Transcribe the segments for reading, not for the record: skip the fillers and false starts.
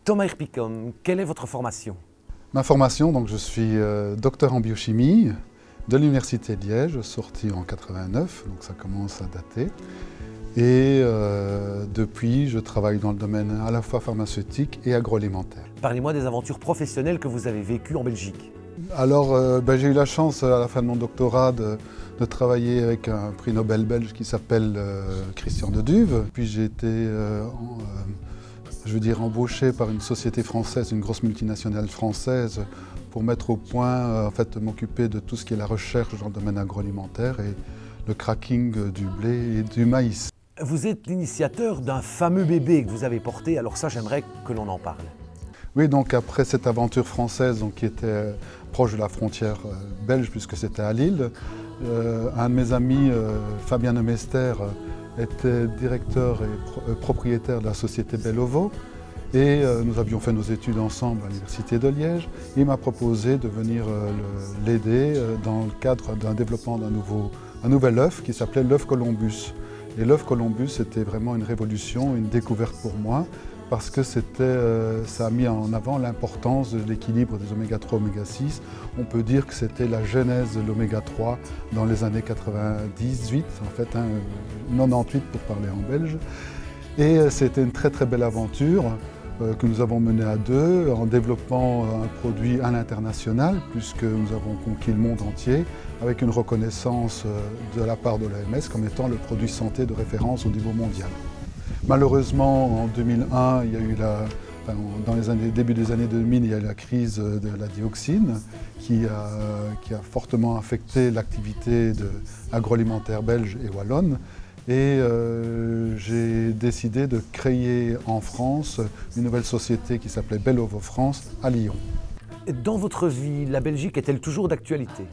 Thomas Herpicum, quelle est votre formation? Ma formation, donc je suis docteur en biochimie de l'Université de Liège, sorti en 89, donc ça commence à dater. Et depuis, je travaille dans le domaine à la fois pharmaceutique et agroalimentaire. Parlez-moi des aventures professionnelles que vous avez vécues en Belgique. Alors, j'ai eu la chance à la fin de mon doctorat de travailler avec un prix Nobel belge qui s'appelle Christian de Duve. Puis j'ai été embauché par une société française, une grosse multinationale française, pour mettre au point, m'occuper de tout ce qui est la recherche dans le domaine agroalimentaire et le cracking du blé et du maïs. Vous êtes l'initiateur d'un fameux bébé que vous avez porté, alors ça j'aimerais que l'on en parle. Oui, donc après cette aventure française qui était proche de la frontière belge, puisque c'était à Lille, un de mes amis, Fabien Nemester, était directeur et propriétaire de la société Bellovo. Et nous avions fait nos études ensemble à l'Université de Liège. Il m'a proposé de venir l'aider dans le cadre d'un développement d'un nouvel œuf qui s'appelait l'œuf Columbus. Et l'œuf Columbus était vraiment une révolution, une découverte pour moi, parce que ça a mis en avant l'importance de l'équilibre des oméga 3 oméga 6. On peut dire que c'était la genèse de l'oméga 3 dans les années 98, 98 pour parler en belge. Et c'était une très très belle aventure que nous avons menée à deux en développant un produit à l'international, puisque nous avons conquis le monde entier, avec une reconnaissance de la part de l'OMS comme étant le produit santé de référence au niveau mondial. Malheureusement, en 2001, il y a eu début des années 2000, il y a eu la crise de la dioxine qui a fortement affecté l'activité agroalimentaire belge et wallonne. Et j'ai décidé de créer en France une nouvelle société qui s'appelait Bellovo France à Lyon. Dans votre vie, la Belgique est-elle toujours d'actualité?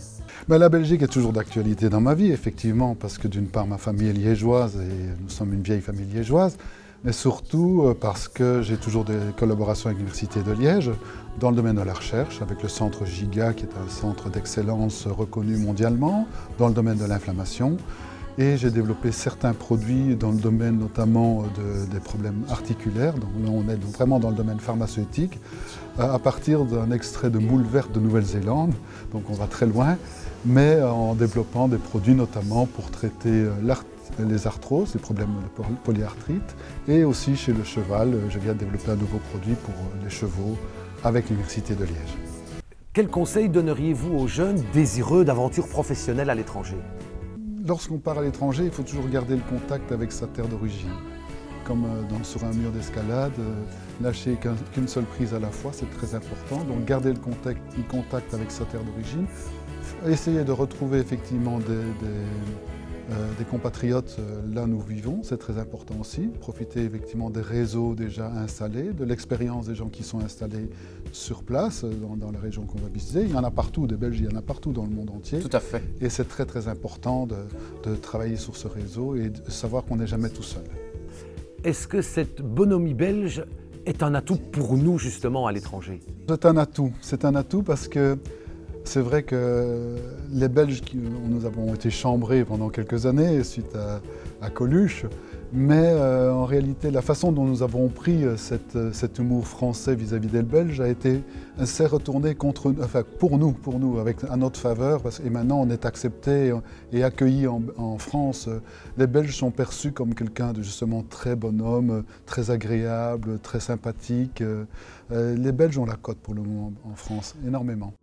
La Belgique est toujours d'actualité dans ma vie, effectivement, parce que d'une part, ma famille est liégeoise et nous sommes une vieille famille liégeoise, mais surtout parce que j'ai toujours des collaborations avec l'Université de Liège dans le domaine de la recherche, avec le centre GIGA, qui est un centre d'excellence reconnu mondialement, dans le domaine de l'inflammation. Et j'ai développé certains produits dans le domaine notamment des problèmes articulaires. Donc là, on est vraiment dans le domaine pharmaceutique, à partir d'un extrait de moule verte de Nouvelle-Zélande. Donc on va très loin, mais en développant des produits notamment pour traiter les arthroses, les problèmes de polyarthrite. Et aussi chez le cheval, je viens de développer un nouveau produit pour les chevaux avec l'Université de Liège. Quel conseil donneriez-vous aux jeunes désireux d'aventures professionnelles à l'étranger? Lorsqu'on part à l'étranger, il faut toujours garder le contact avec sa terre d'origine. Comme sur un mur d'escalade, lâcher qu'une seule prise à la fois, c'est très important. Donc garder le contact avec sa terre d'origine. Essayer de retrouver effectivement des compatriotes là où nous vivons, c'est très important aussi. Profiter effectivement des réseaux déjà installés, de l'expérience des gens qui sont installés sur place dans la région qu'on va visiter. Il y en a partout, des Belges, il y en a partout dans le monde entier. Tout à fait. Et c'est très très important de travailler sur ce réseau et de savoir qu'on n'est jamais tout seul. Est-ce que cette bonhomie belge est un atout pour nous justement à l'étranger? C'est un atout parce que c'est vrai que les Belges, nous avons été chambrés pendant quelques années suite à Coluche, mais en réalité, la façon dont nous avons pris cet humour français vis-à-vis des Belges s'est retourné pour nous, à notre faveur, et maintenant on est accepté et accueilli en France. Les Belges sont perçus comme quelqu'un de justement très bonhomme, très agréable, très sympathique. Les Belges ont la cote pour le moment en France, énormément.